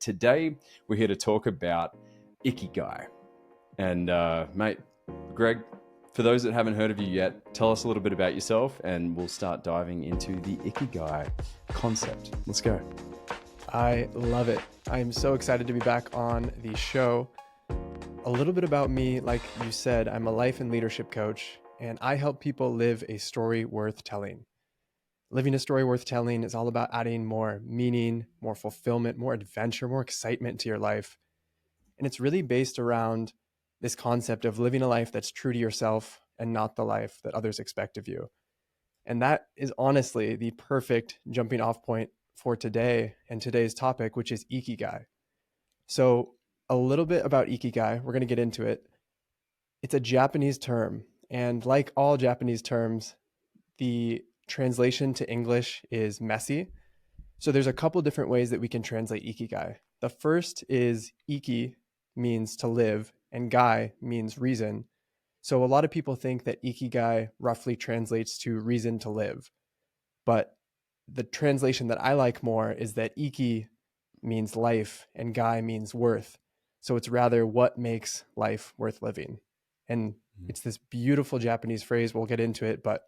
today we're here to talk about Ikigai. And mate, Greg, for those that haven't heard of you yet, tell us a little bit about yourself and we'll start diving into the Ikigai concept. Let's go. I love it. I'm so excited to be back on the show. A little bit about me, like you said, I'm a life and leadership coach, and I help people live a story worth telling. Living a story worth telling is all about adding more meaning, more fulfillment, more adventure, more excitement to your life. And it's really based around this concept of living a life that's true to yourself and not the life that others expect of you. And that is honestly the perfect jumping off point for today and today's topic, which is Ikigai. So, a little bit about Ikigai, we're going to get into it. It's a Japanese term. And like all Japanese terms, the translation to English is messy. So, there's a couple different ways that we can translate Ikigai. The first is Iki means to live, and Gai means reason. So, a lot of people think that Ikigai roughly translates to reason to live. But the translation that I like more is that Iki means life and Gai means worth. So it's rather what makes life worth living. And it's this beautiful Japanese phrase. We'll get into it, but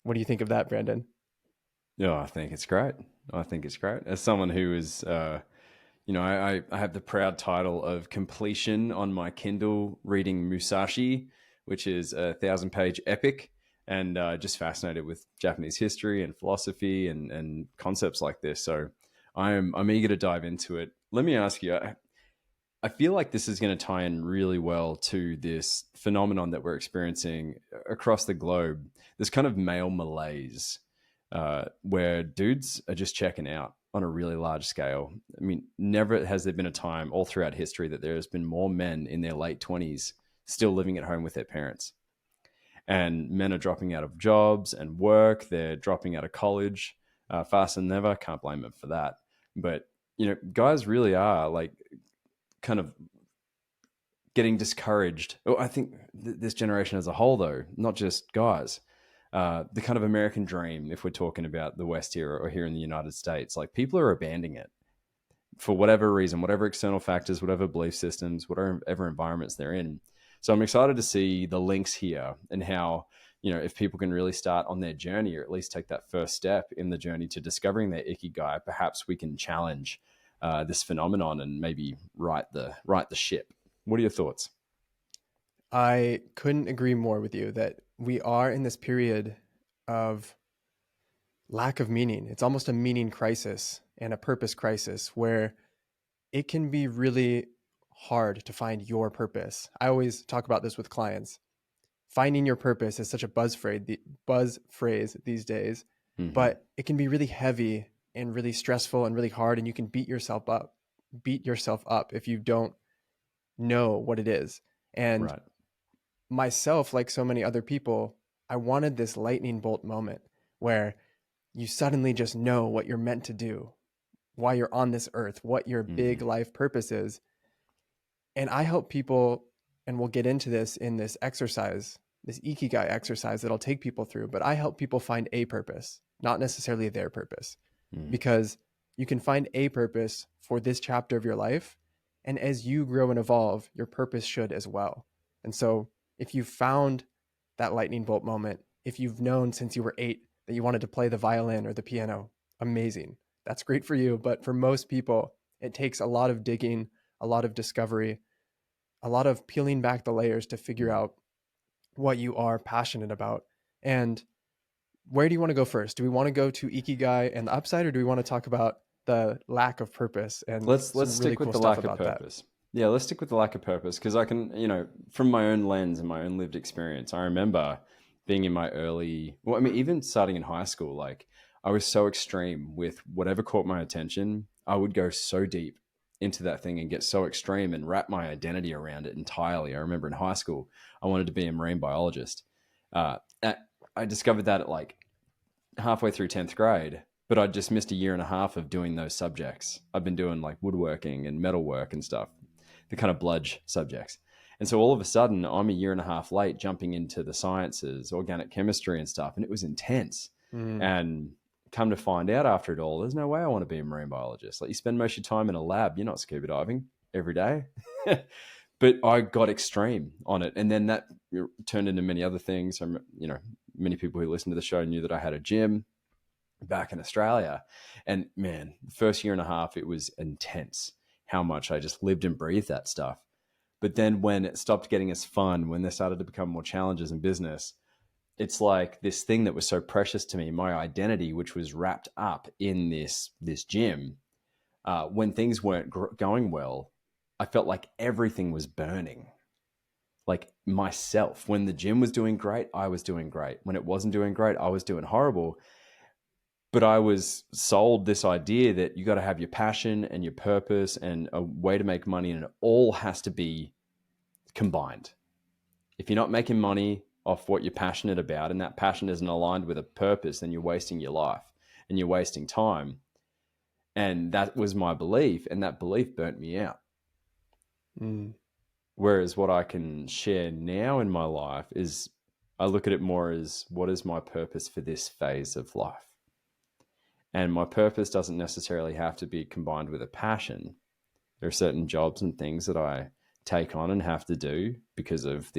what do you think of that, Brandon? Yeah, I think it's great. As someone who is, I have the proud title of completion on my Kindle reading Musashi, which is a 1,000-page epic, and just fascinated with Japanese history and philosophy and concepts like this. So I'm eager to dive into it. Let me ask you, I feel like this is going to tie in really well to this phenomenon that we're experiencing across the globe, this kind of male malaise, where dudes are just checking out on a really large scale. I mean, never has there been a time all throughout history that there has been more men in their late 20s still living at home with their parents. And men are dropping out of jobs and work. They're dropping out of college faster than ever. Can't blame them for that. But, guys really are like kind of getting discouraged. Oh, I think this generation as a whole, though, not just guys, the kind of American dream, if we're talking about the West here or here in the United States, like people are abandoning it for whatever reason, whatever external factors, whatever belief systems, whatever environments they're in. So I'm excited to see the links here and how, if people can really start on their journey or at least take that first step in the journey to discovering their Ikigai, perhaps we can challenge this phenomenon and maybe right the ship. What are your thoughts? I couldn't agree more with you that we are in this period of lack of meaning. It's almost a meaning crisis and a purpose crisis where it can be really hard to find your purpose. I always talk about this with clients. Finding your purpose is such a buzz phrase these days, Mm-hmm. but it can be really heavy and really stressful and really hard, and you can beat yourself up if you don't know what it is. And Right. myself, like so many other people, I wanted this lightning bolt moment where you suddenly just know what you're meant to do, why you're on this earth, what your big Mm-hmm. life purpose is. And I help people, and we'll get into this in this exercise, this Ikigai exercise that I'll take people through, but I help people find a purpose, not necessarily their purpose, Mm-hmm. because you can find a purpose for this chapter of your life. And as you grow and evolve, your purpose should as well. And so if you found that lightning bolt moment, if you've known since you were 8 that you wanted to play the violin or the piano, amazing. That's great for you. But for most people, it takes a lot of digging, a lot of discovery, a lot of peeling back the layers to figure out what you are passionate about. And where do you want to go first? Do we want to go to Ikigai and the upside, or do we want to talk about the lack of purpose and Let's some really stick with cool the stuff lack of about that? purpose. Yeah, let's stick with the lack of purpose because I can, from my own lens and my own lived experience, I remember being in my even starting in high school, like I was so extreme with whatever caught my attention. I would go so deep into that thing and get so extreme and wrap my identity around it entirely. I remember in high school, I wanted to be a marine biologist. Uh, I discovered that at like halfway through 10th grade, but I just missed a year and a half of doing those subjects. I've been doing like woodworking and metalwork and stuff, the kind of bludge subjects. And so all of a sudden, I'm a year and a half late jumping into the sciences, organic chemistry and stuff, and it was intense. Mm. And come to find out after it all, there's no way I want to be a marine biologist. Like, you spend most of your time in a lab, you're not scuba diving every day. But I got extreme on it, and then that turned into many other things. Many people who listen to the show knew that I had a gym back in Australia, and man, the first year and a half, it was intense how much I just lived and breathed that stuff. But then when it stopped getting as fun, when there started to become more challenges in business, it's like this thing that was so precious to me, my identity, which was wrapped up in this gym. When things weren't going well, I felt like everything was burning. Like myself, when the gym was doing great, I was doing great. When it wasn't doing great, I was doing horrible. But I was sold this idea that you got to have your passion and your purpose and a way to make money, and it all has to be combined. If you're not making money off what you're passionate about, and that passion isn't aligned with a purpose, then you're wasting your life and you're wasting time. And that was my belief, and that belief burnt me out. Mm. Whereas what I can share now in my life is, I look at it more as, what is my purpose for this phase of life? And my purpose doesn't necessarily have to be combined with a passion. There are certain jobs and things that I take on and have to do because of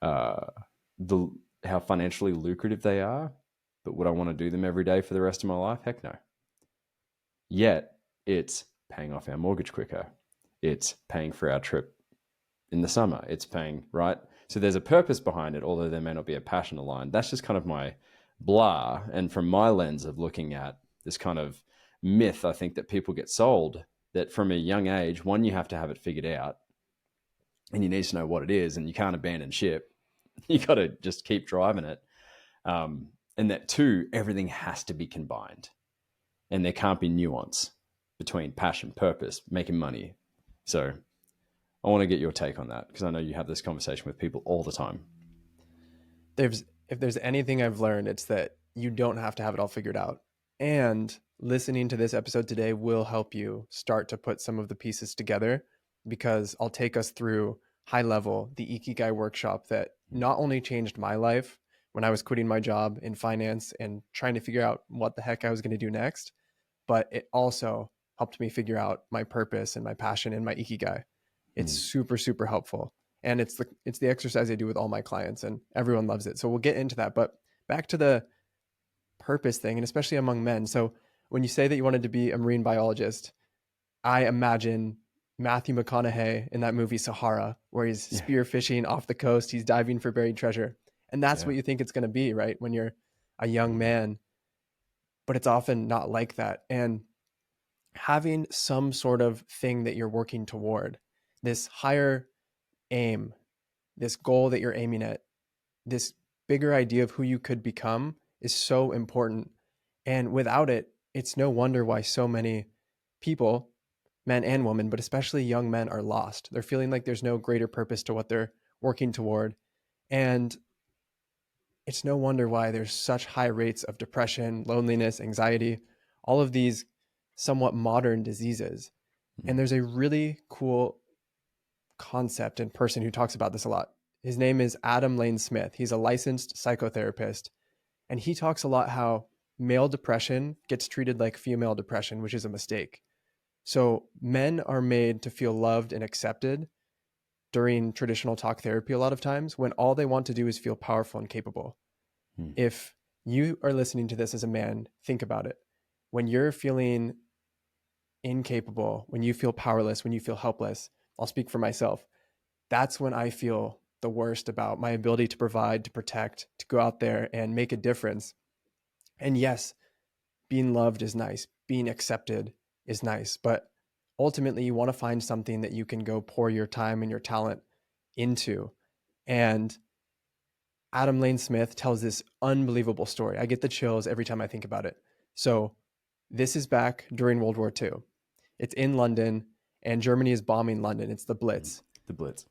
uh, the how financially lucrative they are. But would I want to do them every day for the rest of my life? Heck no. Yet it's paying off our mortgage quicker. It's paying for our trip in the summer. It's paying, right? So there's a purpose behind it, although there may not be a passion aligned. That's just kind of my blah. And from my lens of looking at this kind of myth, I think that people get sold that from a young age, one, you have to have it figured out and you need to know what it is, and you can't abandon ship. You got to just keep driving it. And that two, everything has to be combined and there can't be nuance between passion, purpose, making money. So I want to get your take on that, because I know you have this conversation with people all the time. If there's anything I've learned, it's that you don't have to have it all figured out. And listening to this episode today will help you start to put some of the pieces together, because I'll take us through high level the Ikigai workshop that not only changed my life when I was quitting my job in finance and trying to figure out what the heck I was going to do next, but it also helped me figure out my purpose and my passion and my Ikigai. It's Mm. super, super helpful. And it's the exercise I do with all my clients, and everyone loves it. So we'll get into that. But back to the purpose thing, and especially among men. So when you say that you wanted to be a marine biologist, I imagine Matthew McConaughey in that movie Sahara, where he's Yeah. spearfishing off the coast, he's diving for buried treasure. And that's Yeah. what you think it's going to be, right? When you're a young man. But it's often not like that. And having some sort of thing that you're working toward, this higher aim, this goal that you're aiming at, this bigger idea of who you could become is so important. And without it, it's no wonder why so many people, men and women, but especially young men, are lost. They're feeling like there's no greater purpose to what they're working toward. And it's no wonder why there's such high rates of depression, loneliness, anxiety, all of these somewhat modern diseases. And Mm. there's a really cool concept and person who talks about this a lot. His name is Adam Lane Smith. He's a licensed psychotherapist. And he talks a lot how male depression gets treated like female depression, which is a mistake. So men are made to feel loved and accepted during traditional talk therapy a lot of times, when all they want to do is feel powerful and capable. Mm. If you are listening to this as a man, think about it. When you're feeling incapable, when you feel powerless, when you feel helpless, I'll speak for myself. That's when I feel the worst about my ability to provide, to protect, to go out there and make a difference. And yes, being loved is nice, being accepted is nice, but ultimately you want to find something that you can go pour your time and your talent into. And Adam Lane Smith tells this unbelievable story. I get the chills every time I think about it. So, this is back during World War II. It's in London, and Germany is bombing London. It's the Mm. Blitz. The Blitz.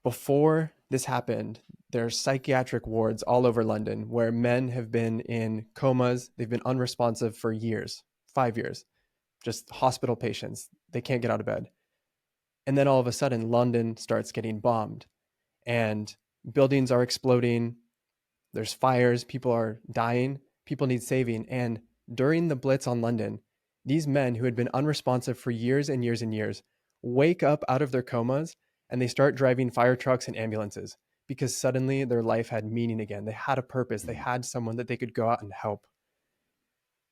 Before this happened, there's psychiatric wards all over London where men have been in comas. They've been unresponsive for years, 5 years, just hospital patients. They can't get out of bed. And then all of a sudden, London starts getting bombed and buildings are exploding. There's fires, people are dying, people need saving. And during the Blitz on London, these men who had been unresponsive for years and years and years wake up out of their comas and they start driving fire trucks and ambulances because suddenly their life had meaning again. They had a purpose, they Mm. had someone that they could go out and help.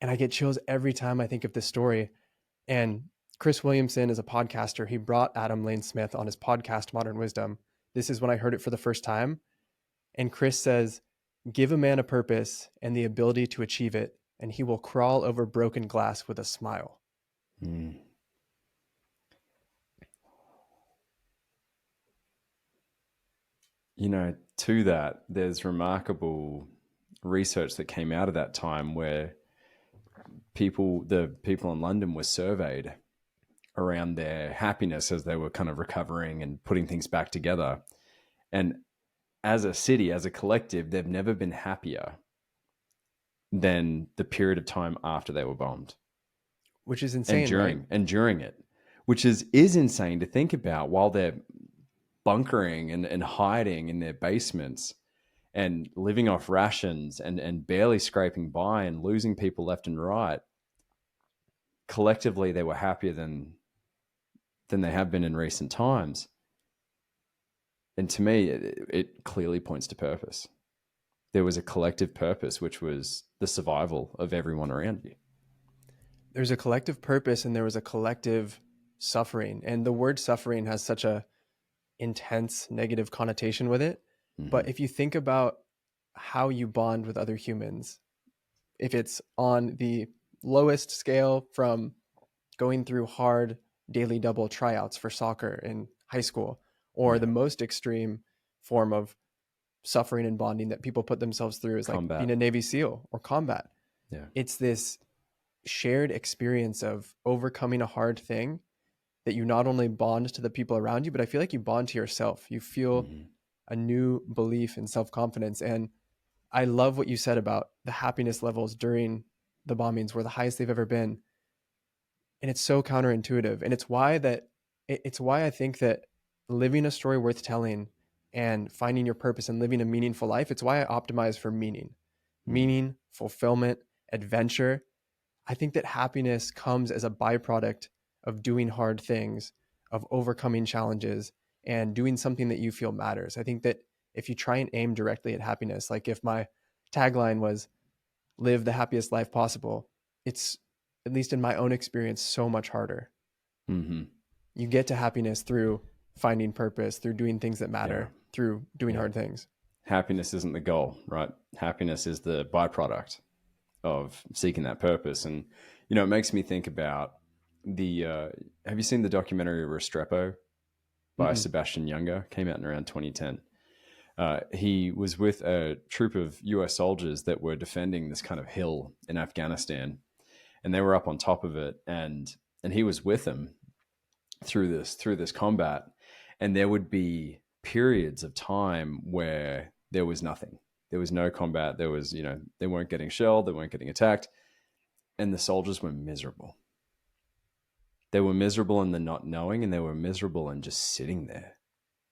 And I get chills every time I think of this story. And Chris Williamson is a podcaster. He brought Adam Lane Smith on his podcast, Modern Wisdom. This is when I heard it for the first time. And Chris says, give a man a purpose and the ability to achieve it, and he will crawl over broken glass with a smile. Mm. To that, there's remarkable research that came out of that time where the people in London were surveyed around their happiness as they were kind of recovering and putting things back together. And as a city, as a collective, they've never been happier than the period of time after they were bombed Which is and insane, right? during it, which is insane to think about while they're bunkering and hiding in their basements and living off rations and barely scraping by and losing people left and right. Collectively, they were happier than they have been in recent times. And to me, it clearly points to purpose. There was a collective purpose, which was the survival of everyone around you. There's a collective purpose and there was a collective suffering. And the word suffering has such a intense negative connotation with it. Mm-hmm. But if you think about how you bond with other humans, if it's on the lowest scale from going through hard daily double tryouts for soccer in high school, or the Yeah. most extreme form of suffering and bonding that people put themselves through is like being Combat. a Navy SEAL or combat. Yeah. It's this shared experience of overcoming a hard thing that you not only bond to the people around you, but I feel like you bond to yourself. You feel Mm-hmm. a new belief and self confidence. And I love what you said about the happiness levels during the bombings were the highest they've ever been. And it's so counterintuitive. And it's why I think that living a story worth telling and finding your purpose and living a meaningful life, it's why I optimize for Mm. meaning, fulfillment, adventure. I think that happiness comes as a byproduct of doing hard things, of overcoming challenges, and doing something that you feel matters. I think that if you try and aim directly at happiness, like if my tagline was live the happiest life possible, it's, at least in my own experience, so much harder. Mm-hmm. You get to happiness through finding purpose, through doing things that Yeah. matter, through doing Yeah. hard things. Happiness isn't the goal, right? Happiness is the byproduct of seeking that purpose. And, it makes me think about have you seen the documentary Restrepo by Mm-mm. Sebastian Younger? Came out in around 2010. He was with a troop of US soldiers that were defending this kind of hill in Afghanistan, and they were up on top of it, and he was with them through this combat, and there would be periods of time where there was nothing. There was no combat. There was, they weren't getting shelled, they weren't getting attacked, and the soldiers were miserable. They were miserable in the not knowing, and they were miserable in just sitting there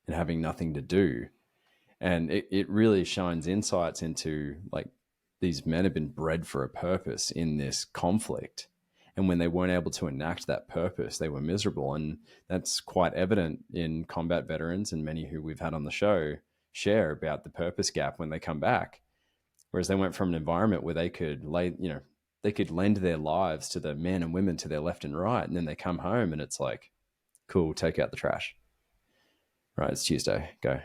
and having nothing to do. And it really shines insights into, like, these men have been bred for a purpose in this conflict. And when they weren't able to enact that purpose, they were miserable. And that's quite evident in combat veterans, and many who we've had on the show share about the purpose gap when they come back. Whereas they went from an environment where they could lend their lives to the men and women to their left and right. And then they come home and it's like, cool, take out the trash. Right, it's Tuesday, go.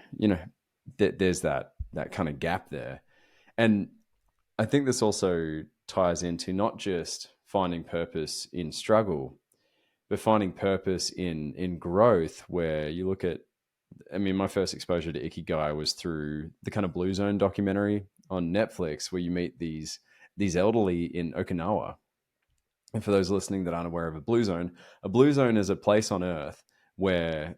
There's that kind of gap there. And I think this also ties into not just finding purpose in struggle, but finding purpose in growth, where you look at, I mean, my first exposure to Ikigai was through the kind of Blue Zone documentary on Netflix, where you meet these elderly in Okinawa. And for those listening that aren't aware of a blue zone is a place on Earth where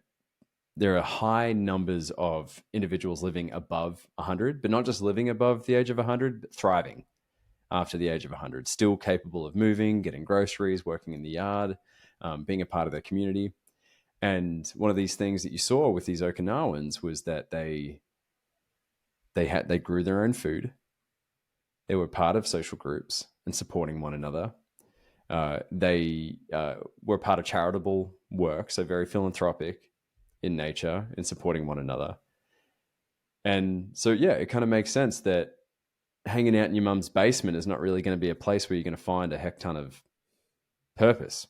there are high numbers of individuals living above 100, but not just living above the age of 100, but thriving after the age of 100, still capable of moving, getting groceries, working in the yard, being a part of their community. And one of these things that you saw with these Okinawans was that they grew their own food. They were part of social groups. and supporting one another. They were part of charitable work, so very philanthropic in nature and supporting one another. And so, yeah, it kind of makes sense that hanging out in your mum's basement is not really going to be a place where you're going to find a heck ton of purpose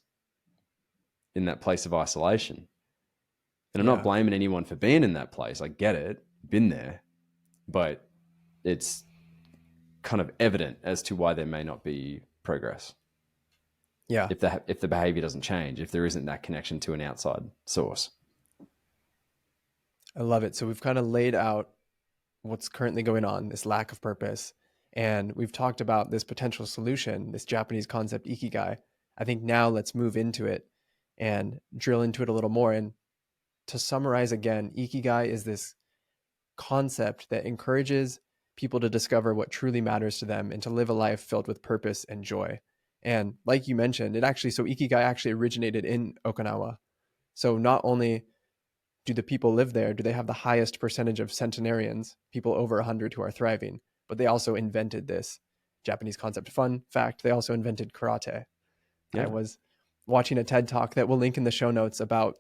in that place of isolation. And I'm not Yeah. blaming anyone for being in that place. I get it, been there, but it's kind of evident as to why there may not be progress Yeah. if the behavior doesn't change, if there isn't that connection to an outside source. I love it. So we've kind of laid out what's currently going on, this lack of purpose. And we've talked about this potential solution, this Japanese concept, Ikigai. I think now let's move into it and drill into it a little more. And to summarize again, Ikigai is this concept that encourages people to discover what truly matters to them and to live a life filled with purpose and joy. And like you mentioned, so Ikigai actually originated in Okinawa. So not only do the people live there, do they have the highest percentage of centenarians, people over 100 who are thriving, but they also invented this Japanese concept. Fun fact, they also invented karate. I Yeah. was watching a TED talk that we'll link in the show notes about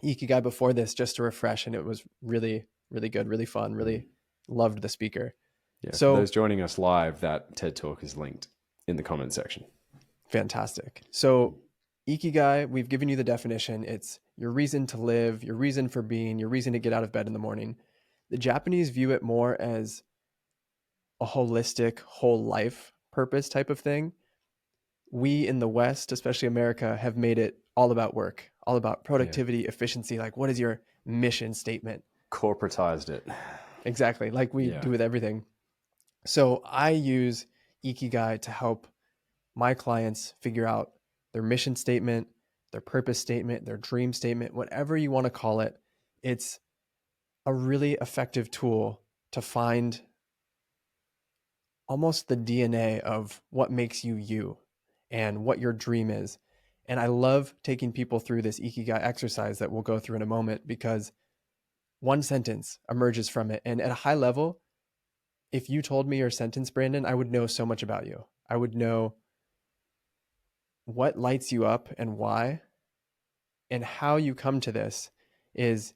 Ikigai before this just to refresh, and it was really, really good, really fun, Mm. really loved the speaker. Yeah. For So those joining us live, that TED Talk is linked in the comment section. fantastic. So Ikigai, we've given you the definition. It's your reason to live, your reason for being, your reason to get out of bed in the morning. The Japanese view it more as a holistic, whole life purpose type of thing. We in the West, especially America, have made it all about work, all about Yeah. productivity, efficiency. Like, what is your mission statement? Corporatized it. Exactly, like we Yeah. do with everything. So I use Ikigai to help my clients figure out their mission statement, their purpose statement, their dream statement, whatever you want to call it. It's a really effective tool to find almost the DNA of what makes you you and what your dream is. And I love taking people through this Ikigai exercise that we'll go through in a moment because one sentence emerges from it. And at a high level, if you told me your sentence, Brandon, I would know so much about you. I would know what lights you up and why, and how you come to this is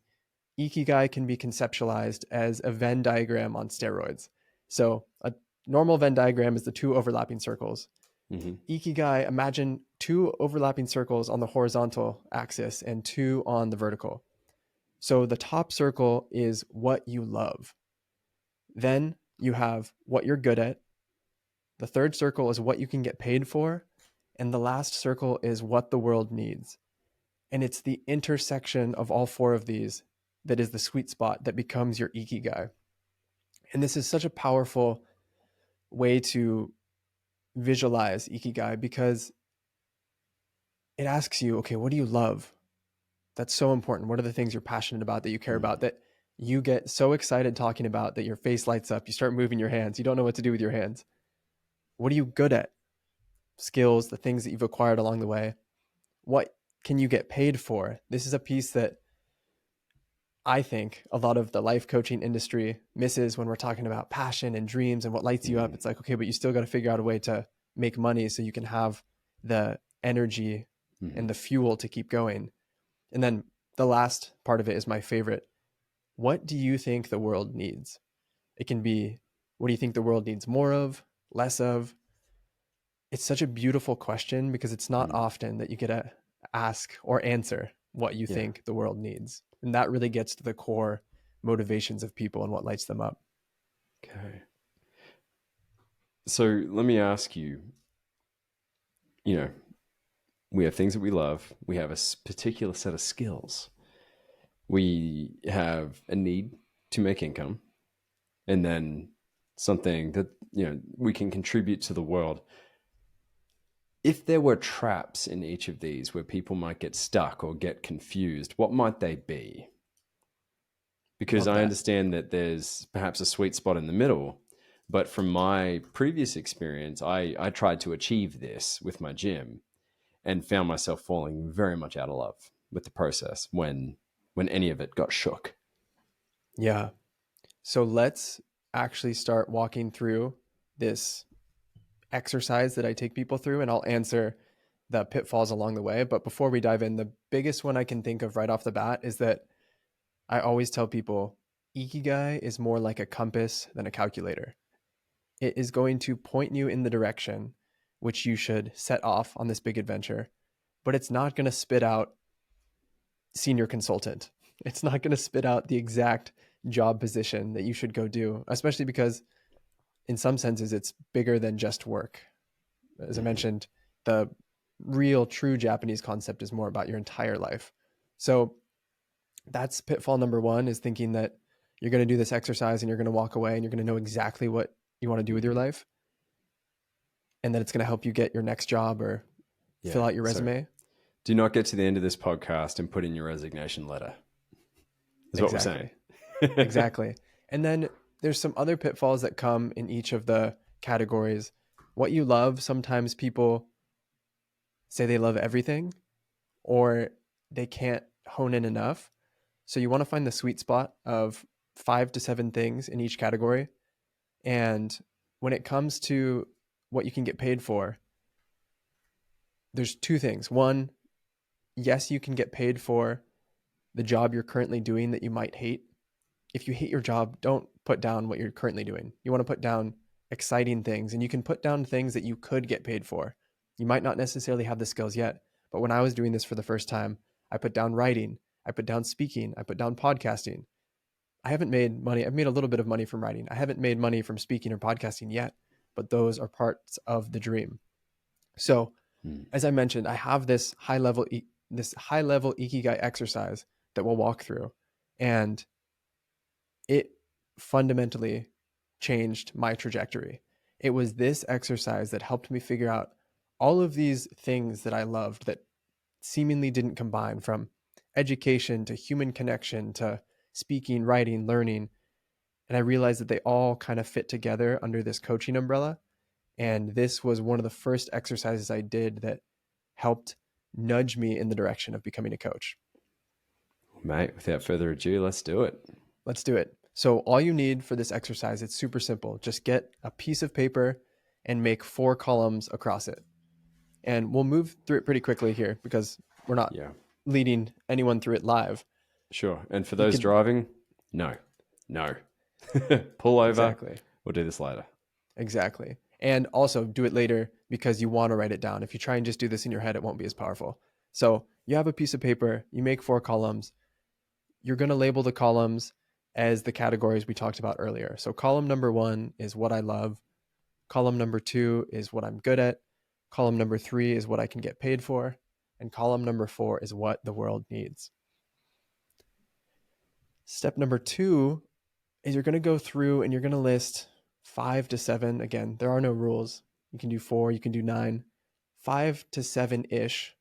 Ikigai can be conceptualized as a Venn diagram on steroids. So a normal Venn diagram is the two overlapping circles. Mm-hmm. Ikigai, imagine two overlapping circles on the horizontal axis and two on the vertical. So the top circle is what you love. Then you have what you're good at. The third circle is what you can get paid for. And the last circle is what the world needs. And it's the intersection of all four of these that is the sweet spot that becomes your Ikigai. And this is such a powerful way to visualize Ikigai because it asks you, okay, what do you love? That's so important. What are the things you're passionate about that you care Mm. about that you get so excited talking about that your face lights up? You start moving your hands. You don't know what to do with your hands. What are you good at? Skills, the things that you've acquired along the way. What can you get paid for? This is a piece that I think a lot of the life coaching industry misses when we're talking about passion and dreams and what lights you up. Mm. It's like, okay, but you still got to figure out a way to make money so you can have the energy Mm-hmm. and the fuel to keep going. And then the last part of it is my favorite. What do you think the world needs? It can be, what do you think the world needs more of, less of? It's such a beautiful question because it's not Mm. often that you get to ask or answer what you Yeah. think the world needs. And that really gets to the core motivations of people and what lights them up. Okay. So let me ask you, you know, we have things that we love. We have a particular set of skills. We have a need to make income, and then something that, we can contribute to the world. If there were traps in each of these where people might get stuck or get confused, what might they be? Because Love I that. understand that there's perhaps a sweet spot in the middle. But from my previous experience, I tried to achieve this with my gym and found myself falling very much out of love with the process when any of it got shook. Yeah. So let's actually start walking through this exercise that I take people through, and I'll answer the pitfalls along the way. But before we dive in, the biggest one I can think of right off the bat is that I always tell people Ikigai is more like a compass than a calculator. It is going to point you in the direction which you should set off on this big adventure, but it's not going to spit out senior consultant. It's not going to spit out the exact job position that you should go do, especially because in some senses it's bigger than just work. As I Mm-hmm. mentioned, the real true Japanese concept is more about your entire life. So that's pitfall number one, is thinking that you're going to do this exercise and you're going to walk away and you're going to know exactly what you want to do with your Mm-hmm. life, and that it's going to help you get your next job or Yeah. fill out your So resume. do not get to the end of this podcast and put in your resignation letter, is what we're saying. Exactly. Exactly. And then there's some other pitfalls that come in each of the categories. What you love, sometimes people say they love everything or they can't hone in enough. So you want to find the sweet spot of 5 to 7 things in each category. And when it comes to what you can get paid for, there's two things. One, yes, you can get paid for the job you're currently doing that you might hate. If you hate your job, don't put down what you're currently doing. You want to put down exciting things, and you can put down things that you could get paid for. You might not necessarily have the skills yet, but when I was doing this for the first time, I put down writing, I put down speaking, I put down podcasting. I haven't made money. I've made a little bit of money from writing. I haven't made money from speaking or podcasting yet, but those are parts of the dream. So, Mm. as I mentioned, I have this high level ikigai exercise that we'll walk through, and it fundamentally changed my trajectory. It was this exercise that helped me figure out all of these things that I loved that seemingly didn't combine, from education to human connection to speaking, writing, learning. And I realized that they all kind of fit together under this coaching umbrella. And this was one of the first exercises I did that helped nudge me in the direction of becoming a coach. Mate, without further ado, let's do it. Let's do it. So all you need for this exercise, it's super simple. Just get a piece of paper and make 4 columns across it. And we'll move through it pretty quickly here because we're not Yeah, leading anyone through it live. sure. And for You those can driving, no, no. Pull over. exactly, We'll do this later. exactly. And also do it later because you want to write it down. If you try and just do this in your head, it won't be as powerful. So you have a piece of paper, you make 4 columns. You're going to label the columns as the categories we talked about earlier. So column number 1 is what I love. Column number 2 is what I'm good at. Column number 3 is what I can get paid for. And column number 4 is what the world needs. Step number 2 is you're going to go through and you're going to list 5 to 7. Again, there are no rules. You can do 4, you can do 9, 5 to 7-ish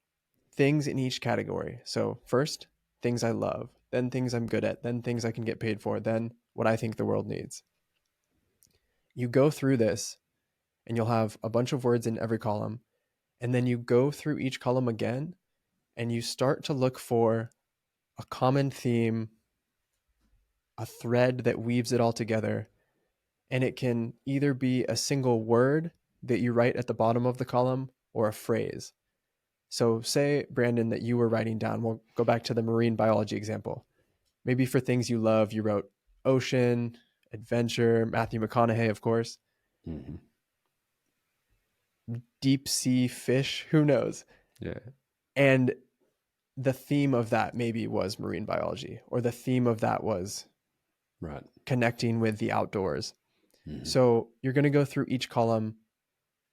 things in each category. So first, things I love, then things I'm good at, then things I can get paid for, then what I think the world needs. You go through this and you'll have a bunch of words in every column. And then you go through each column again and you start to look for a common theme, a thread that weaves it all together. And it can either be a single word that you write at the bottom of the column or a phrase. So, say, Brandon, that you were writing down, we'll go back to the marine biology example. Maybe for things you love, you wrote ocean, adventure, Matthew McConaughey, of course, Mm-hmm. deep sea fish, who knows? Yeah, And the theme of that maybe was marine biology, or the theme of that was right. connecting with the outdoors. Mm-hmm. So you're going to go through each column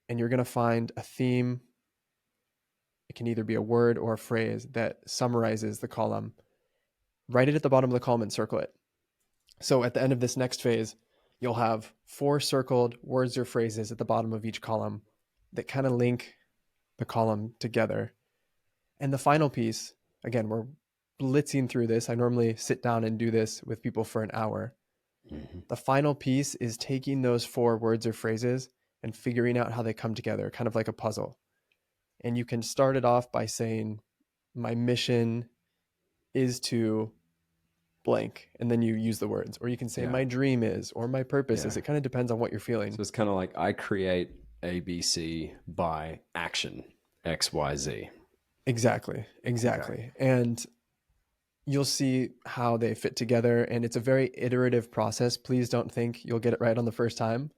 and you're going to find a theme. It can either be a word or a phrase that summarizes the column. Write it at the bottom of the column and circle it. So at the end of this next phase, you'll have 4 circled words or phrases at the bottom of each column that kind of link the column together. And the final piece, again, we're blitzing through this. I normally sit down and do this with people for an hour. Mm-hmm. The final piece is taking those 4 words or phrases and figuring out how they come together, kind of like a puzzle. And you can start it off by saying, my mission is to blank, and then you use the words. Or you can say, Yeah, my dream is, or my purpose yeah. is. It kind of depends on what you're feeling. So it's kind of like I create ABC by action XYZ. Exactly. Okay. Exactly. And you'll see how they fit together. And it's a very iterative process. Please don't think you'll get it right on the first time.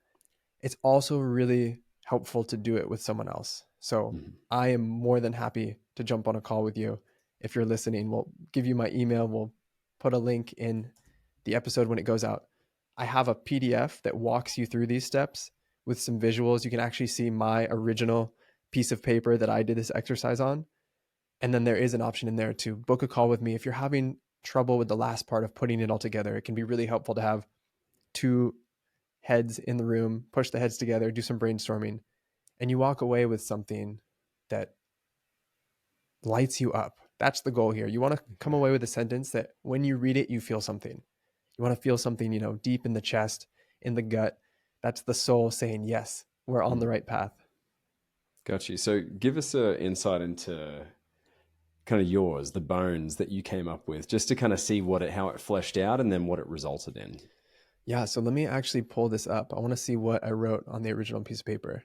It's also really helpful to do it with someone else. So Mhm. I am more than happy to jump on a call with you. If you're listening, we'll give you my email. We'll put a link in the episode when it goes out. I have a PDF that walks you through these steps with some visuals. You can actually see my original piece of paper that I did this exercise on. And then there is an option in there to book a call with me. If you're having trouble with the last part of putting it all together, it can be really helpful to have two heads in the room, push the heads together, do some brainstorming, and you walk away with something that lights you up. That's the goal here. You want to come Okay. away with a sentence that when you read it, you feel something. You want to feel something, deep in the chest, in the gut. That's the soul saying, yes, we're on the Mm. right path. Got you. So give us an insight into kind of yours, the bones that you came up with, just to kind of see how it fleshed out and then what it resulted in. Yeah, so let me actually pull this up. I want to see what I wrote on the original piece of paper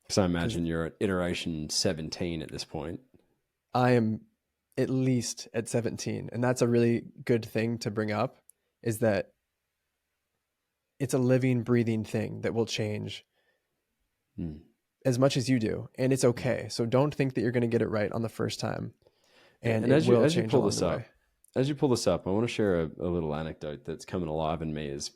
So I because imagine you're at iteration 17 at this point. I am at least at 17. And that's a really good thing to bring up is that it's a living, breathing thing that will change Mm. as much as you do. And it's Mm. okay. So don't think that you're going to get it right on the first time. And And it will as you change pull along this the way. up, I want to share a little anecdote that's coming alive in me. Is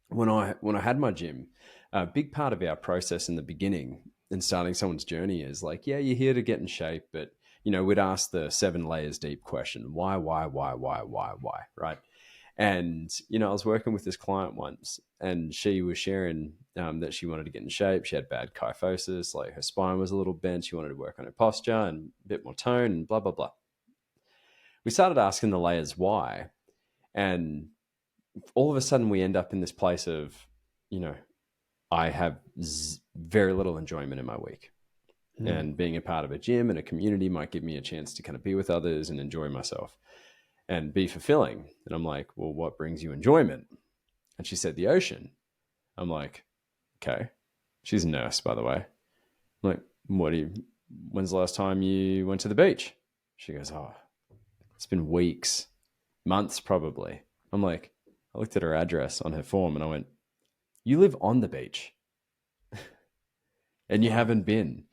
when I had my gym, a big part of our process in the beginning in starting someone's journey is like, yeah, you're here to get in shape, but we'd ask the 7 layers deep question: why, right? And I was working with this client once, and she was sharing that she wanted to get in shape. She had bad kyphosis, like her spine was a little bent. She wanted to work on her posture and a bit more tone, and blah blah blah. We started asking the layers why, and all of a sudden we end up in this place of, you know, I have very little enjoyment in my week. Mm. And being a part of a gym and a community might give me a chance to kind of be with others and enjoy myself and be fulfilling. And I'm like, well, what brings you enjoyment? And she said, the ocean. I'm like, okay. She's a nurse, by the way. I'm like, when's the last time you went to the beach? She goes, oh, it's been weeks, months probably. I'm like, I looked at her address on her form and I went, you live on the beach and you Wow. haven't been.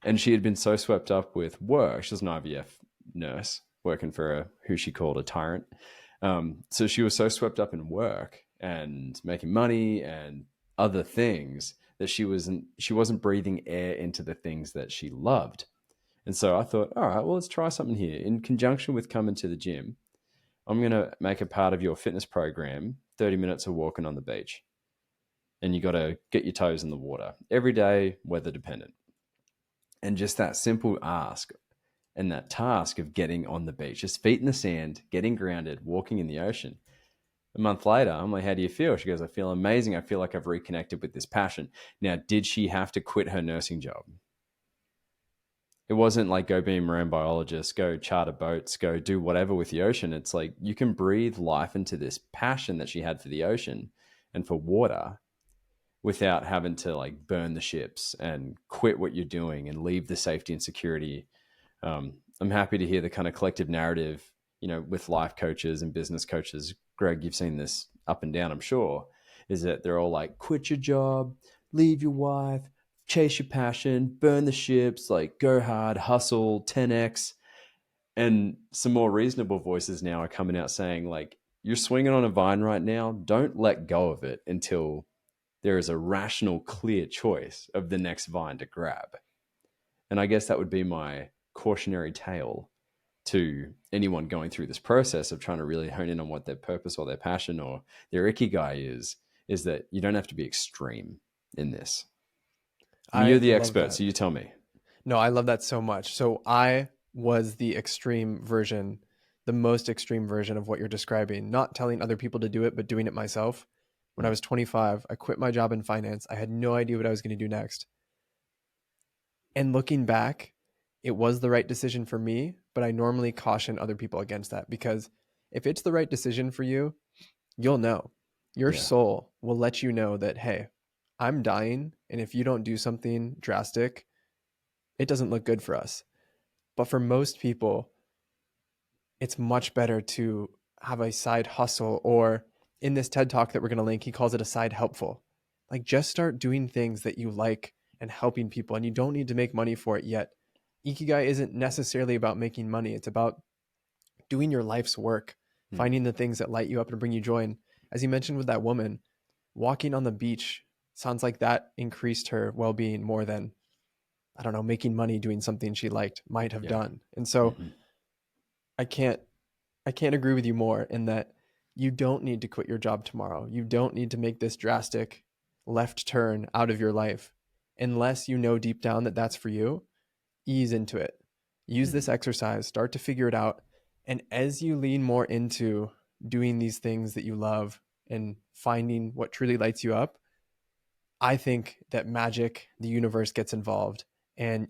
And she had been so swept up with work. She was an IVF nurse working for who she called a tyrant. So she was so swept up in work and making money and other things that she wasn't breathing air into the things that she loved. And so I thought, all right, well, let's try something here. In conjunction with coming to the gym, I'm going to make a part of your fitness program 30 minutes of walking on the beach. And you got to get your toes in the water every day, weather dependent. And just that simple ask and that task of getting on the beach, just feet in the sand, getting grounded, walking in the ocean. A month later, I'm like, how do you feel? She goes, I feel amazing. I feel like I've reconnected with this passion. Now, did she have to quit her nursing job? It wasn't like go be a marine biologist, go charter boats, go do whatever with the ocean. It's like you can breathe life into this passion that she had for the ocean and for water without having to like burn the ships and quit what you're doing and leave the safety and security. I'm happy to hear the kind of collective narrative, with life coaches and business coaches. Greg, you've seen this up and down, I'm sure, is that they're all like, quit your job, leave your wife, chase your passion, burn the ships, like go hard, hustle, 10x. And some more reasonable voices now are coming out saying, like, you're swinging on a vine right now. Don't let go of it until there is a rational, clear choice of the next vine to grab. And I guess that would be my cautionary tale to anyone going through this process of trying to really hone in on what their purpose or their passion or their ikigai is that you don't have to be extreme in this. I mean, I you're the love expert, that. so you tell me. No, I love that so much. So I was the extreme version, the most extreme version of what you're describing, not telling other people to do it, but doing it myself. When I Mm. was 25, I quit my job in finance. I had no idea what I was going to do next. And looking back, it was the right decision for me, but I normally caution other people against that because if it's the right decision for you, you'll know. Your Yeah. soul will let you know that, hey, I'm dying, and if you don't do something drastic, it doesn't look good for us. But for most people, it's much better to have a side hustle, or in this TED talk that we're going to link, he calls it a side helpful. Like, just start doing things that you like and helping people, and you don't need to make money for it yet. Ikigai isn't necessarily about making money. It's about doing your life's work, Mm. finding the things that light you up and bring you joy. And as you mentioned with that woman, walking on the beach sounds like that increased her well-being more than, I don't know, making money doing something she liked might have Yeah. done. And so Mm-hmm. I can't I can't agree with you more in that you don't need to quit your job tomorrow. You don't need to make this drastic left turn out of your life unless you know deep down that that's for you. Ease into it. Use Mm. this exercise, start to figure it out. And as you lean more into doing these things that you love and finding what truly lights you up, I think that magic, the universe gets involved, and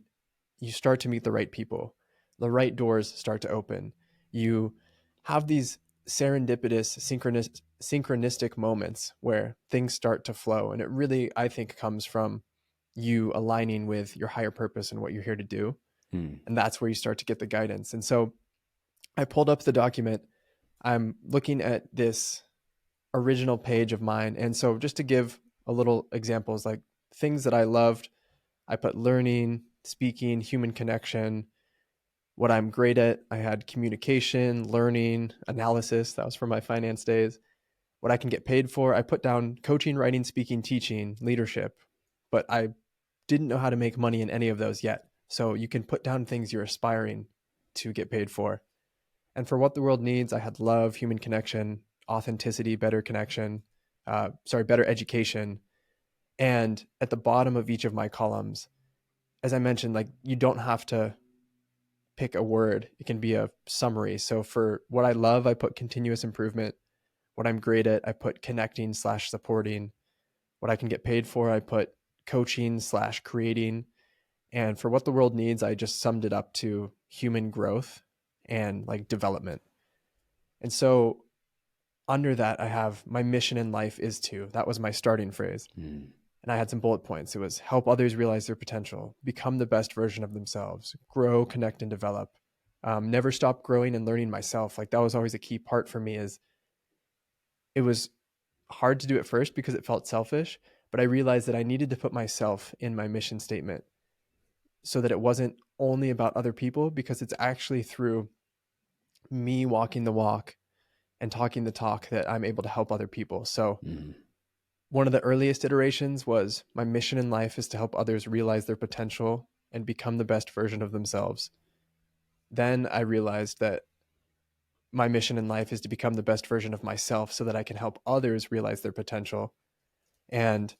you start to meet the right people. The right doors start to open. You have these serendipitous, synchronistic moments where things start to flow. And it really, I think, comes from you aligning with your higher purpose and what you're here to do. Mm. And that's where you start to get the guidance. And so I pulled up the document. I'm looking at this original page of mine. And so just to give a little examples, like things that I loved, I put learning, speaking, human connection. What I'm great at, I had communication, learning, analysis. That was from my finance days. What I can get paid for, I put down coaching, writing, speaking, teaching, leadership. But I didn't know how to make money in any of those yet. So you can put down things you're aspiring to get paid for. And for what the world needs, I had love, human connection, authenticity, better connection, better education. And at the bottom of each of my columns, as I mentioned, like you don't have to pick a word, it can be a summary. So for what I love, I put continuous improvement. What I'm great at, I put connecting slash supporting. What I can get paid for, I put coaching slash creating. And for what the world needs, I just summed it up to human growth and like development. And so under that, I have my mission in life is to, that was my starting phrase. Mm. And I had some bullet points. It was help others realize their potential, become the best version of themselves, grow, connect, and develop. Never stop growing and learning myself. Like that was always a key part for me. Is it was hard to do at first because it felt selfish, but I realized that I needed to put myself in my mission statement so that it wasn't only about other people, because it's actually through me walking the walk and talking the talk that I'm able to help other people. So Mm. one of the earliest iterations was my mission in life is to help others realize their potential and become the best version of themselves. Then I realized that my mission in life is to become the best version of myself so that I can help others realize their potential. And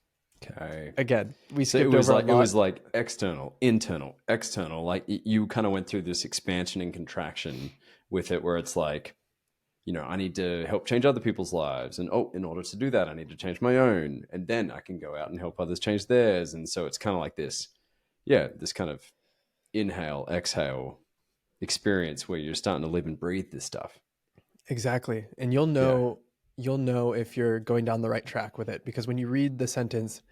Okay. again, we So it skipped was over a like lot. external, internal, external. Like you kind of went through this expansion and contraction with it, where it's like, I need to help change other people's lives, and in order to do that, I need to change my own, and then I can go out and help others change theirs. And so it's kind of like this, yeah, this kind of inhale, exhale experience where you're starting to live and breathe this stuff. Exactly. And Yeah. you'll know if you're going down the right track with it, because when you read the sentence,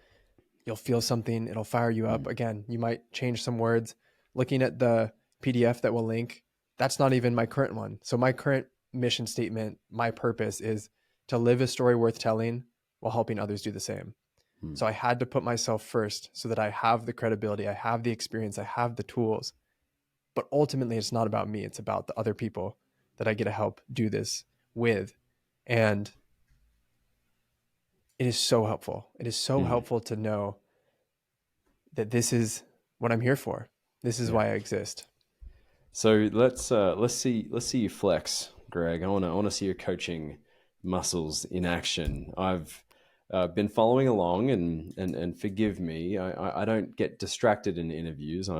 you'll feel something, it'll fire you up. Mm. Again, you might change some words. Looking at the PDF that we'll link, that's not even my current one. So my current mission statement, my purpose is to live a story worth telling while helping others do the same. Mm. So I had to put myself first so that I have the credibility, I have the experience, I have the tools. But ultimately, it's not about me, it's about the other people that I get to help do this with. And it is so helpful. It is so Mm. helpful to know that this is what I'm here for. This is Yeah. why I exist. So let's see you flex, Greg. I want to see your coaching muscles in action. I've been following along, and forgive me, I don't get distracted in interviews.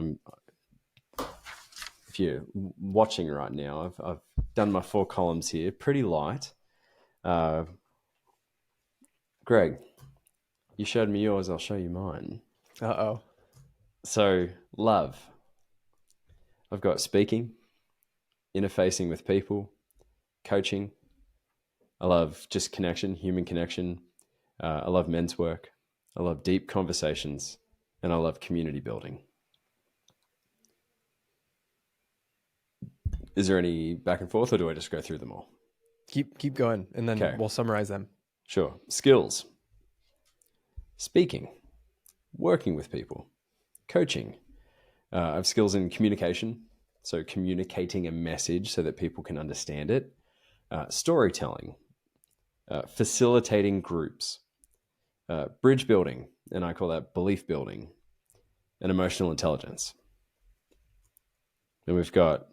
If you're watching right now, I've done my 4 columns here, pretty light. Uh, Greg, you showed me yours. I'll show you mine. Uh oh. So love. I've got speaking, interfacing with people, coaching. I love just connection, human connection. I love men's work. I love deep conversations, and I love community building. Is there any back and forth, or do I just go through them all? Keep going, and then Okay, we'll summarize them. sure. Skills: speaking, working with people, coaching. I have skills in communication, so communicating a message so that people can understand it. Storytelling, facilitating groups, bridge building, and I call that belief building, and emotional intelligence. Then we've got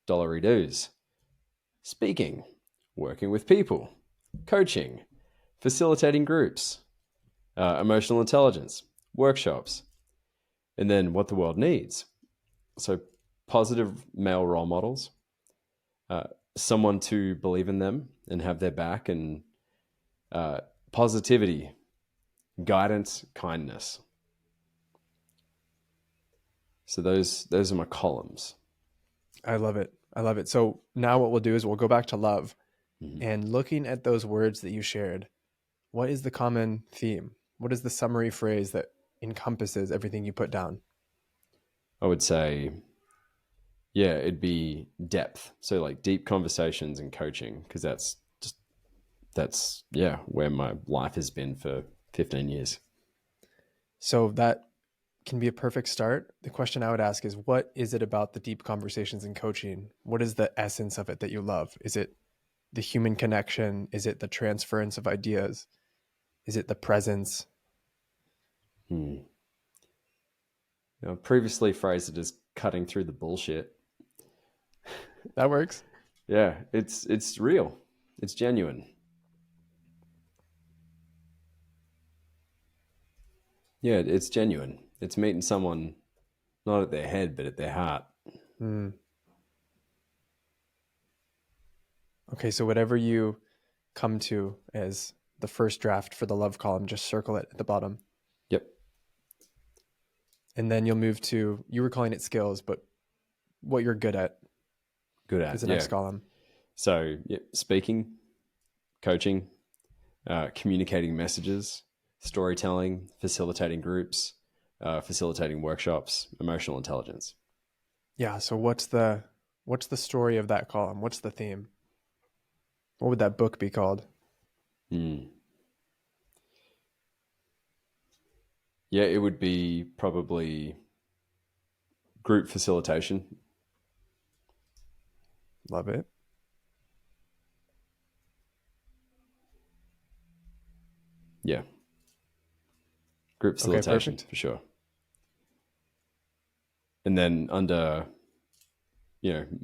dollary-doos: speaking, working with people, coaching, facilitating groups, emotional intelligence, workshops, and then what the world needs. So, positive male role models, uh, someone to believe in them and have their back, and positivity, guidance, kindness. So those are my columns. I love it. I love it. So now what we'll do is we'll go back to love, Mm-hmm. and looking at those words that you shared, what is the common theme? What is the summary phrase that encompasses everything you put down? I would say, yeah, it'd be depth. So like deep conversations and coaching, because that's yeah where my life has been for 15 years. So that can be a perfect start. The question I would ask is, what is it about the deep conversations and coaching? What is the essence of it that you love? Is it the human connection? Is it the transference of ideas? Is it the presence? Hmm. Previously phrased it as cutting through the bullshit. That works. Yeah, it's real. It's genuine. Yeah, it's genuine. It's meeting someone not at their head, but at their heart. Hmm. Okay, so whatever you come to as the first draft for the love column, just circle it at the bottom. Yep, And then you'll move to, you were calling it skills, but what you're good at good is at. the Yeah. next column. So yeah, speaking, coaching, communicating messages, storytelling, facilitating groups, facilitating workshops, emotional intelligence. Yeah. So what's the story of that column? What's the theme? What would that book be called? Mm. Yeah, it would be probably group facilitation. Love it. Yeah, group Okay, facilitation perfect. for sure. And then under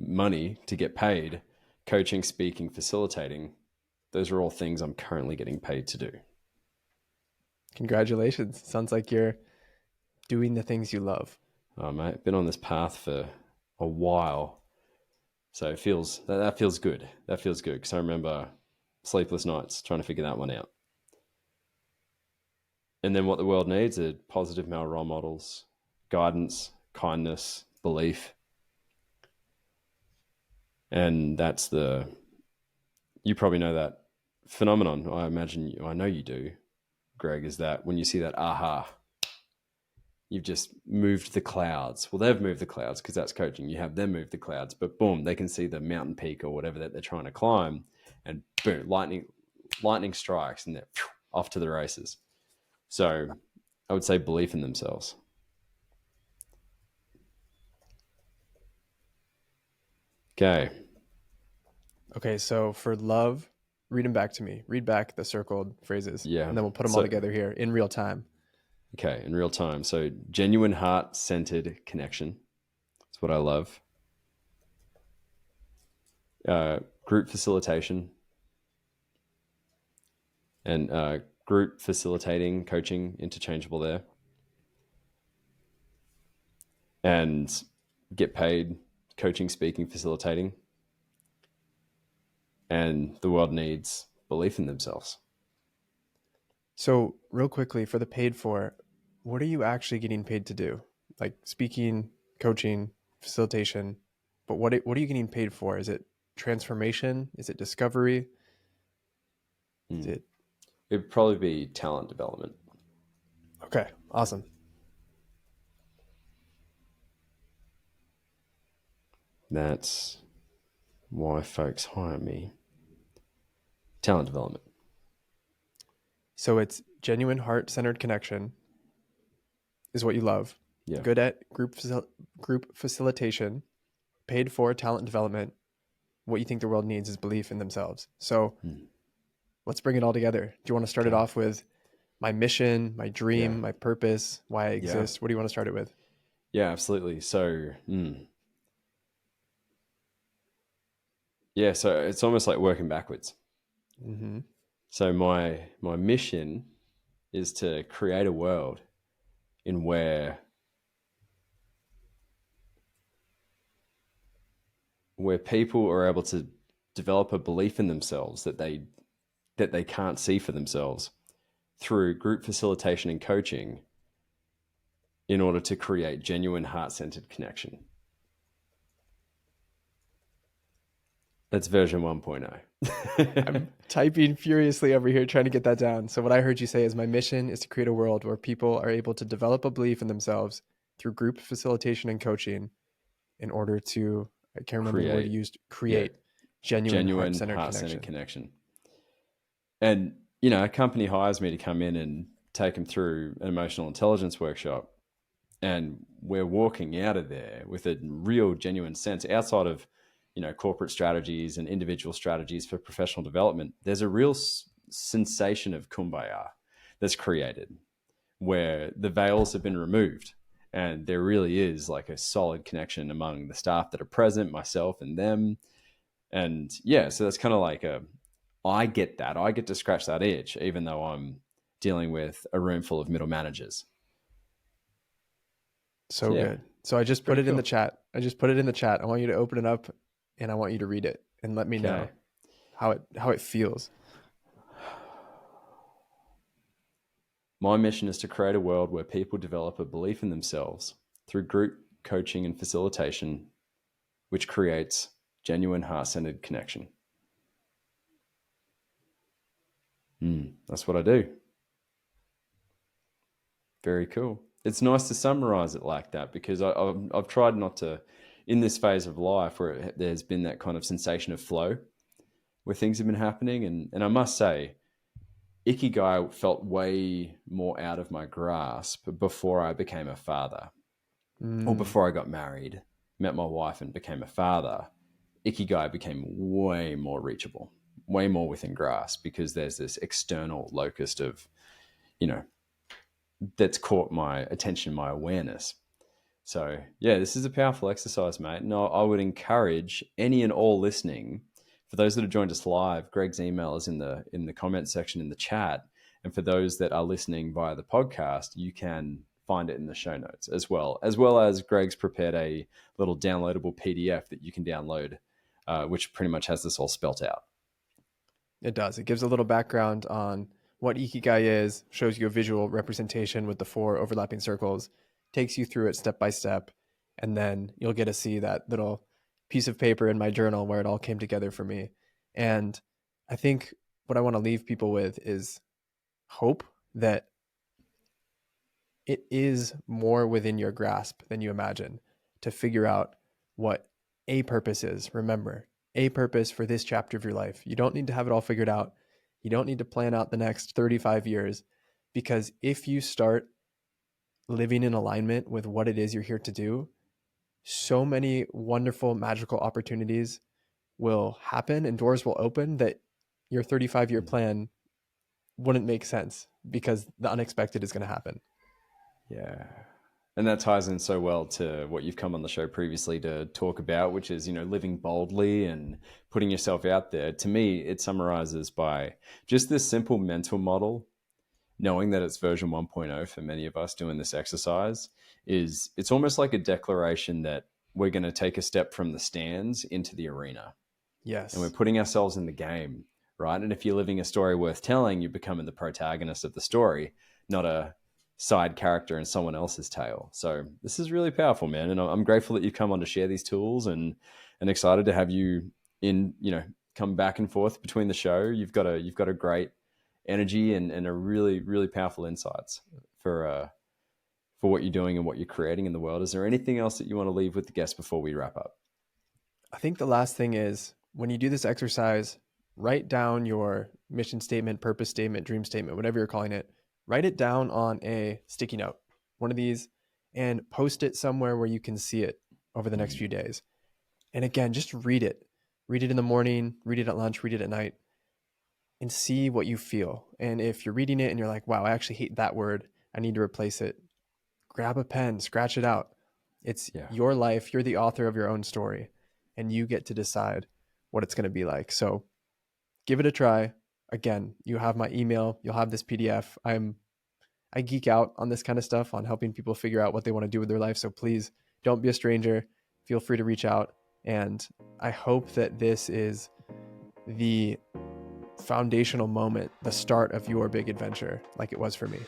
money to get paid, coaching, speaking, facilitating, those are all things I'm currently getting paid to do. Congratulations. Sounds like you're doing the things you love. Mate, been on this path for a while, so it feels that feels good. That feels good because I remember sleepless nights trying to figure that one out. And then what the world needs are positive male role models, guidance, kindness, belief, and that's the you probably know that phenomenon. I imagine I know you do, Greg. Is that when you see that aha, you've just moved the clouds. Well, they've moved the clouds because that's coaching. You have them move the clouds, but boom, they can see the mountain peak or whatever that they're trying to climb, and boom, lightning strikes, and they're off to the races. So, I would say belief in themselves. Okay, Okay, so for love, read them back to me. Read back the circled phrases, yeah. and then we'll put them all So, together here in real time. okay, in real time. So, genuine heart-centered connection. That's what I love. Group facilitation and group facilitating, coaching, interchangeable there, and get paid coaching, speaking, facilitating, and the world needs belief in themselves. So, real quickly, for the paid for, what are you actually getting paid to do? Like speaking, coaching, facilitation, but what are you getting paid for? Is it transformation? Is it discovery? Is Mm. it It'd probably be talent development. Okay, awesome. That's why folks hire me. Talent development. So it's genuine heart-centered connection is what you love. Yeah. Good at group facilitation, paid for talent development. What you think the world needs is belief in themselves. So Hmm. let's bring it all together. Do you want to start it Okay. off with my mission, my Yeah. dream, my purpose, why I Yeah. exist? What do you want to start it with? Yeah, absolutely. So, yeah, so it's almost like working backwards. Mm-hmm. So my mission is to create a world in where people are able to develop a belief in themselves that they can't see for themselves through group facilitation and coaching in order to create genuine heart-centered connection. That's version 1.0. I'm typing furiously over here trying to get that down. So what I heard you say is my mission is to create a world where people are able to develop a belief in themselves through group facilitation and coaching in order to, I can't remember the word you Create, used, yeah, create genuine genuine heart-centered heart-centered connection. connection. And a company hires me to come in and take them through an emotional intelligence workshop, and we're walking out of there with a real genuine sense outside of corporate strategies and individual strategies for professional development. There's a real sensation of kumbaya that's created where the veils have been removed, and there really is like a solid connection among the staff that are present, myself and them. And yeah, so that's kind of like I get that. I get to scratch that itch, even though I'm dealing with a room full of middle managers. So So yeah, good. So I just put pretty it in the cool. chat. I just put it in the chat. I want you to open it up and I want you to read it and let me Okay. know how it feels. My mission is to create a world where people develop a belief in themselves through group coaching and facilitation, which creates genuine heart centered connection. That's what I do. Very cool. It's nice to summarize it like that because I've tried not to, in this phase of life where there's been that kind of sensation of flow where things have been happening. And I must say, Ikigai felt way more out of my grasp before I became a father or Mm, before I got married, met my wife, and became a father. Ikigai became way more reachable, way more within grasp because there's this external locus of, you know, that's caught my attention, my awareness. So, yeah, this is a powerful exercise, mate. And I would encourage any and all listening. For those that have joined us live, Greg's email is in the comment section in the chat. And for those that are listening via the podcast, you can find it in the show notes as Greg's prepared a little downloadable PDF that you can download, which pretty much has this all spelt out. it does. It gives a little background on what Ikigai is, shows you a visual representation with the four overlapping circles, takes you through it step by step, and then you'll get to see that little piece of paper in my journal where it all came together for me. And I think what I want to leave people with is hope that it is more within your grasp than you imagine to figure out what a purpose is. Remember, a purpose for this chapter of your life. You don't need to have it all figured out. You don't need to plan out the next 35 years because if you start living in alignment with what it is you're here to do, so many wonderful, magical opportunities will happen and doors will open that your 35-year plan wouldn't make sense because the unexpected is going to happen. Yeah. And that ties in so well to what you've come on the show previously to talk about, which is, living boldly and putting yourself out there. To me, it summarizes by just this simple mental model, knowing that it's version 1.0 for many of us doing this exercise, is it's almost like a declaration that we're going to take a step from the stands into the arena and we're Yes. putting ourselves in the game, right? And if you're living a story worth telling, you're becoming the protagonist of the story, not a side character in someone else's tale. So this is really powerful, man. And I'm grateful that you've come on to share these tools and excited to have you in, come back and forth between the show. You've got a great energy and a really, really powerful insights for what you're doing and what you're creating in the world. Is there anything else that you want to leave with the guests before we wrap up? I think the last thing is when you do this exercise, write down your mission statement, purpose statement, dream statement, whatever you're calling it. Write it down on a sticky note, one of these, and post it somewhere where you can see it over the next few days. And again, just read it. Read it in the morning, read it at lunch, read it at night, and see what you feel. And if you're reading it and you're like, wow, I actually hate that word, I need to replace it, grab a pen, scratch it out. It's Yeah. your life. You're the author of your own story, and you get to decide what it's going to be like. So give it a try. Again, you have my email. You'll have this PDF. I geek out on this kind of stuff, on helping people figure out what they want to do with their life. So please don't be a stranger. Feel free to reach out. And I hope that this is the foundational moment, the start of your big adventure, like it was for me.